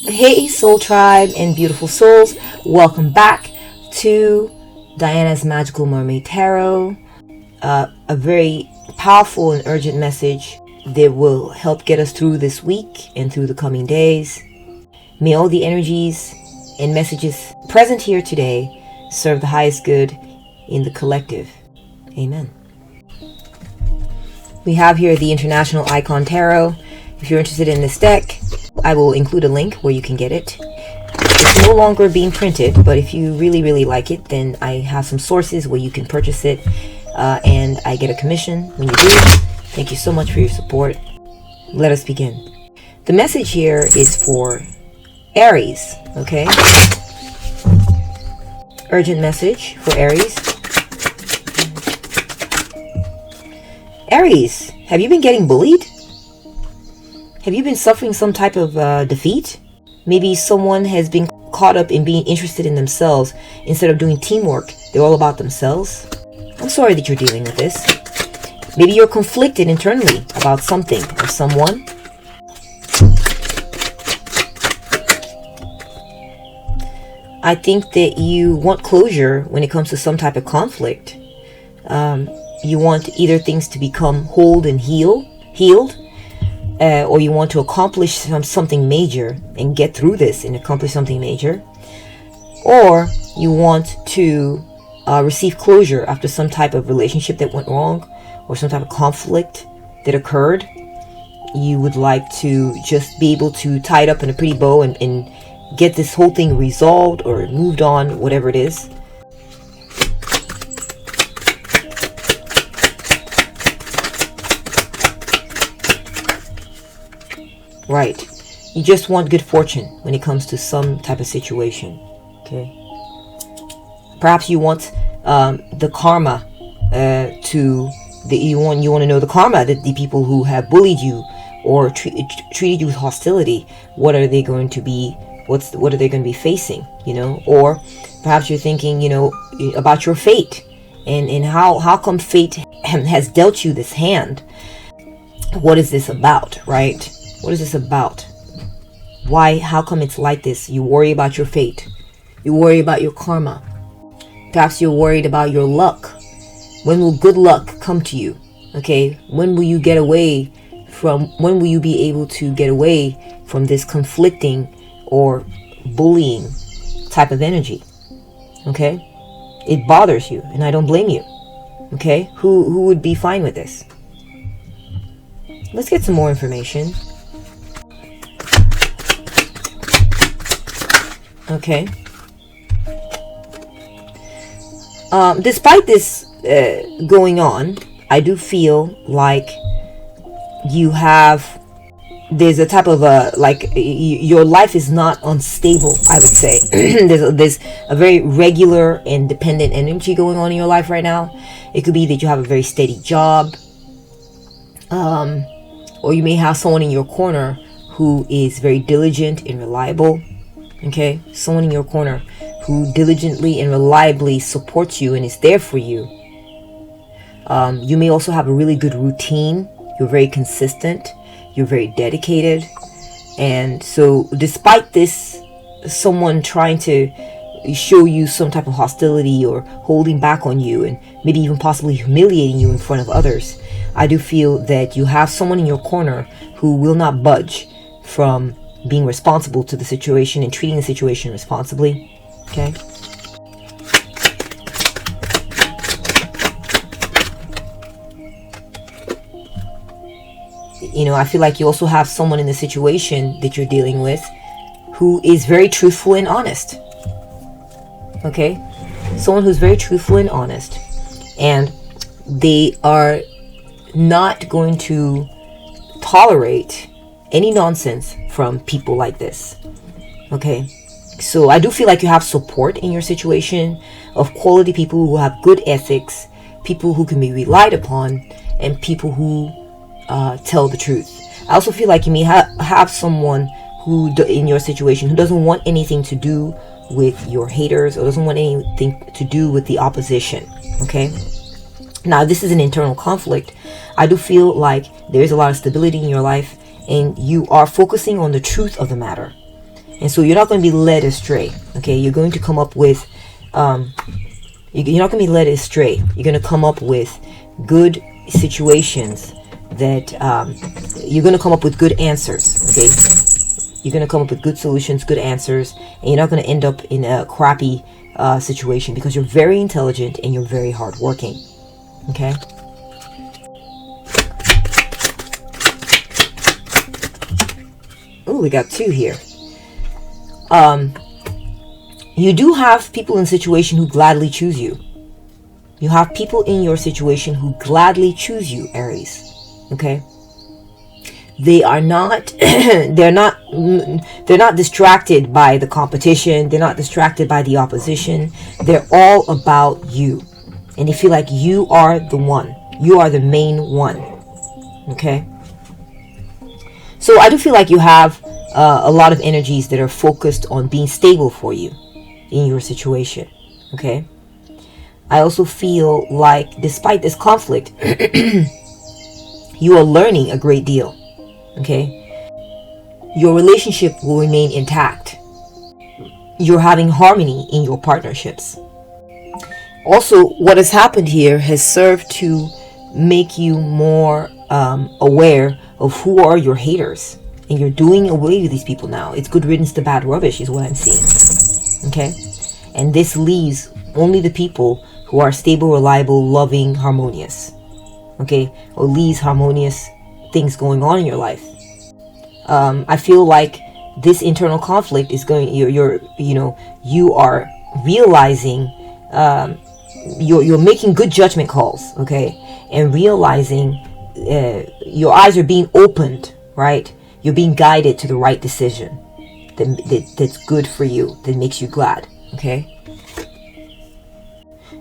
Hey Soul Tribe and beautiful souls, welcome back to Diana's Magical Mermaid Tarot. A very powerful and urgent message that will help get us through this week and through the coming days. May all the energies and messages present here today serve the highest good in the collective. Amen. We have here the International Icon Tarot. If you're interested in this deck, I will include a link where you can get it. It's no longer being printed, but if you really like it, then I have some sources where you can purchase it, and I get a commission when you do. Thank you so much for your support. Let us begin. The message here is for Aries, okay? Urgent message for Aries. Aries, have you been getting bullied? Have you been suffering some type of defeat? Maybe someone has been caught up in being interested in themselves instead of doing teamwork. They're all about themselves. I'm sorry that you're dealing with this. Maybe you're conflicted internally about something or someone. I think that you want closure when it comes to some type of conflict. You want either things to become whole and healed, or you want to accomplish something major and get through this and accomplish something major, or you want to receive closure after some type of relationship that went wrong or some type of conflict that occurred. You would like to just be able to tie it up in a pretty bow and get this whole thing resolved or moved on, whatever it is. Right. You just want good fortune when it comes to some type of situation. Okay. Perhaps you want the karma you want to know the karma that the people who have bullied you or treated you with hostility, what are they going to be? What are they going to be facing? Or perhaps you're thinking, about your fate and how come fate has dealt you this hand? What is this about, right? What is this about? Why? How come it's like this? You worry about your fate. You worry about your karma. Perhaps you're worried about your luck. When will good luck come to you? Okay? When will you when will you be able to get away from this conflicting or bullying type of energy? Okay? It bothers you, and I don't blame you. Okay? Who would be fine with this? Let's get some more information. Okay. Despite this going on, I do feel like there's a type of your life is not unstable, I would say. there's a very regular and dependent energy going on in your life right now. It could be that you have a very steady job, or you may have someone in your corner who is very diligent and reliable. Okay, someone in your corner who diligently and reliably supports you and is there for you. You may also have a really good routine. You're very consistent. You're very dedicated. And so despite this, someone trying to show you some type of hostility or holding back on you and maybe even possibly humiliating you in front of others, I do feel that you have someone in your corner who will not budge from being responsible to the situation and treating the situation responsibly. Okay. I feel like you also have someone in the situation that you're dealing with who is very truthful and honest. Okay. Someone who's very truthful and honest, and they are not going to tolerate any nonsense from people like this. Okay, so I do feel like you have support in your situation of quality people who have good ethics, people who can be relied upon, and people who tell the truth. I also feel like you may have someone who in your situation who doesn't want anything to do with your haters or doesn't want anything to do with the opposition. Okay, now this is an internal conflict. I do feel like there is a lot of stability in your life and you are focusing on the truth of the matter. And so you're not going to be led astray. Okay, you're going to come up with you're not going to be led astray. You're going to come up with good situations that you're going to come up with good answers. Okay, you're going to come up with good solutions, good answers, and you're not going to end up in a crappy situation, because you're very intelligent and you're very hardworking. Okay. Oh, we got 2 here. You do have people in a situation who gladly choose you. You have people in your situation who gladly choose you, Aries. Okay? They are not they're not distracted by the competition, they're not distracted by the opposition. They're all about you. And they feel like you are the one. You are the main one. Okay? So I do feel like you have a lot of energies that are focused on being stable for you in your situation. Okay, I also feel like despite this conflict, you are learning a great deal. Okay, your relationship will remain intact. You're having harmony in your partnerships. Also, what has happened here has served to make you more aware of who are your haters, and you're doing away with these people now. It's good riddance to bad rubbish is what I'm seeing. Okay, and this leaves only the people who are stable, reliable, loving, harmonious. Okay, or leaves harmonious things going on in your life. I feel like this internal conflict is going. You are realizing. You're making good judgment calls. Okay, and realizing your eyes are being opened. Right, you're being guided to the right decision. That's good for you, that makes you glad. Okay,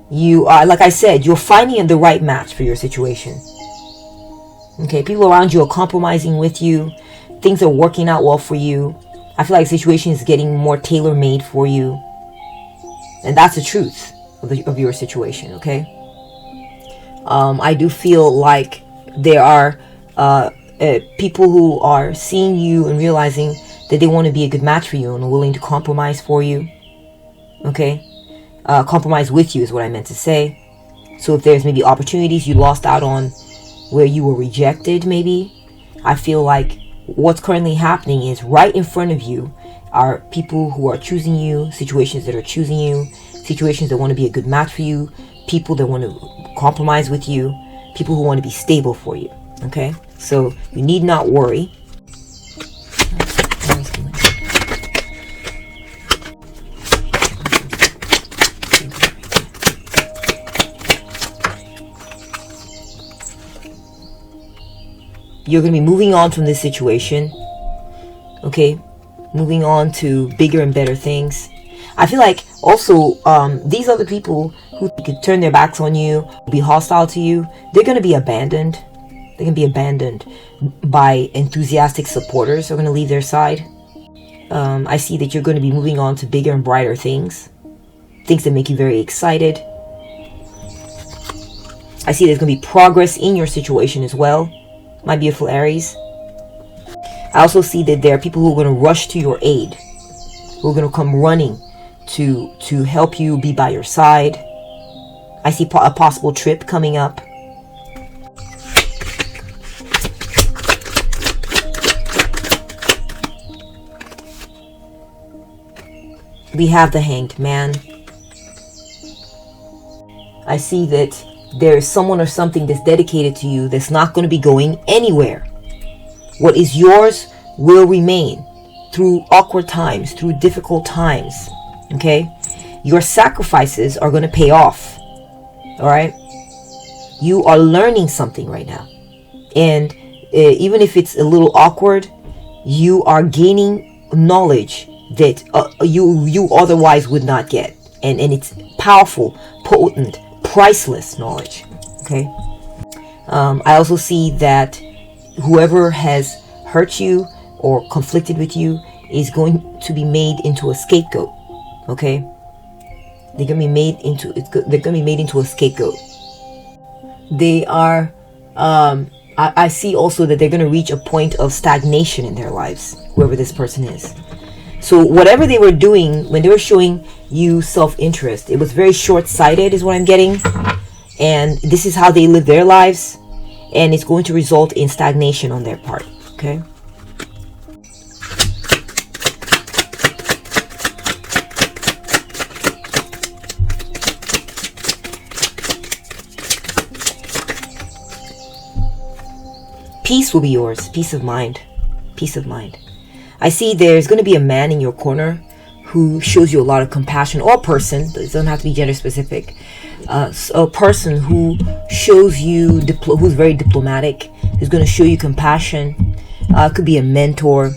you are, like I said, you're finding the right match for your situation. Okay, people around you are compromising with you. Things are working out well for you. I feel like the situation is getting more tailor-made for you, and that's the truth of your situation. Okay, I do feel like there are people who are seeing you and realizing that they want to be a good match for you and are willing to compromise for you. Okay? Compromise with you is what I meant to say. So if there's maybe opportunities you lost out on where you were rejected, maybe, I feel like what's currently happening is right in front of you are people who are choosing you, situations that are choosing you, situations that want to be a good match for you, people that want to compromise with you, people who want to be stable for you. Okay? So you need not worry. You're going to be moving on from this situation. Okay? Moving on to bigger and better things. I feel like also these other people who could turn their backs on you, be hostile to you, they're going to be abandoned. They're going to be abandoned by enthusiastic supporters who are going to leave their side. I see that you're going to be moving on to bigger and brighter things. Things that make you very excited. I see there's going to be progress in your situation as well, my beautiful Aries. I also see that there are people who are going to rush to your aid, who are going to come running to help you, be by your side. I see a possible trip coming up. We have the Hanged Man. I see that there is someone or something that's dedicated to you that's not going to be going anywhere. What is yours will remain through awkward times, through difficult times. Okay? Your sacrifices are going to pay off. Alright? You are learning something right now. And even if it's a little awkward, you are gaining knowledge that you otherwise would not get. And it's powerful, potent, priceless knowledge. Okay? I also see that whoever has hurt you or conflicted with you is going to be made into a scapegoat. Okay? They're going to be made into a scapegoat. They are I see also that they're going to reach a point of stagnation in their lives, whoever this person is. So whatever they were doing when they were showing you self-interest, it was very short-sighted is what I'm getting. And this is how they live their lives, and it's going to result in stagnation on their part. Okay. Peace will be yours. Peace of mind. Peace of mind. I see there's going to be a man in your corner who shows you a lot of compassion, or person. It doesn't have to be gender specific. A person who shows you, who's very diplomatic, who's going to show you compassion. Could be a mentor.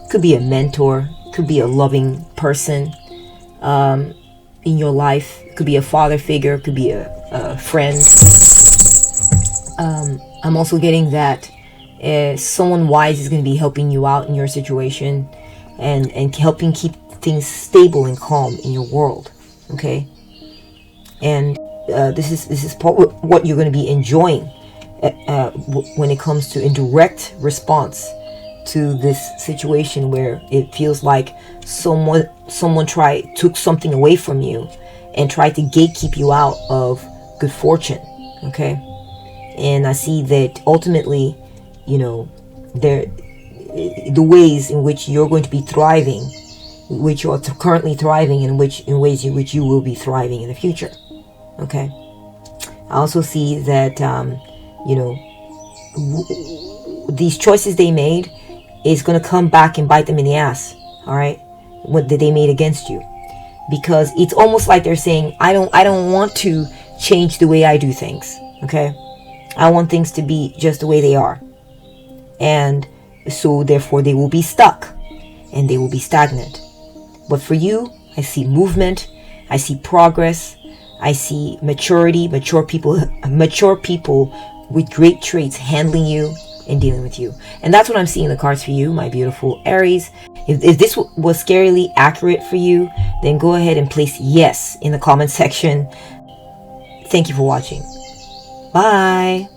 Could be a mentor. Could be a loving person in your life. Could be a father figure. Could be a friend. I'm also getting that someone wise is going to be helping you out in your situation and helping keep things stable and calm in your world. Okay. And this is what you're going to be enjoying when it comes to indirect response to this situation where it feels like someone took something away from you and tried to gatekeep you out of good fortune. Okay. And I see that ultimately, the ways in which you're going to be thriving, which you're currently thriving, and in ways in which you will be thriving in the future. Okay. I also see that, these choices they made is going to come back and bite them in the ass. All right. What they made against you, because it's almost like they're saying, I don't want to change the way I do things. Okay. I want things to be just the way they are. And so therefore they will be stuck and they will be stagnant. But for you, I see movement, I see progress, I see maturity, mature people with great traits handling you and dealing with you. And that's what I'm seeing in the cards for you, my beautiful Aries. If this was scarily accurate for you, then go ahead and place yes in the comment section. Thank you for watching. Bye.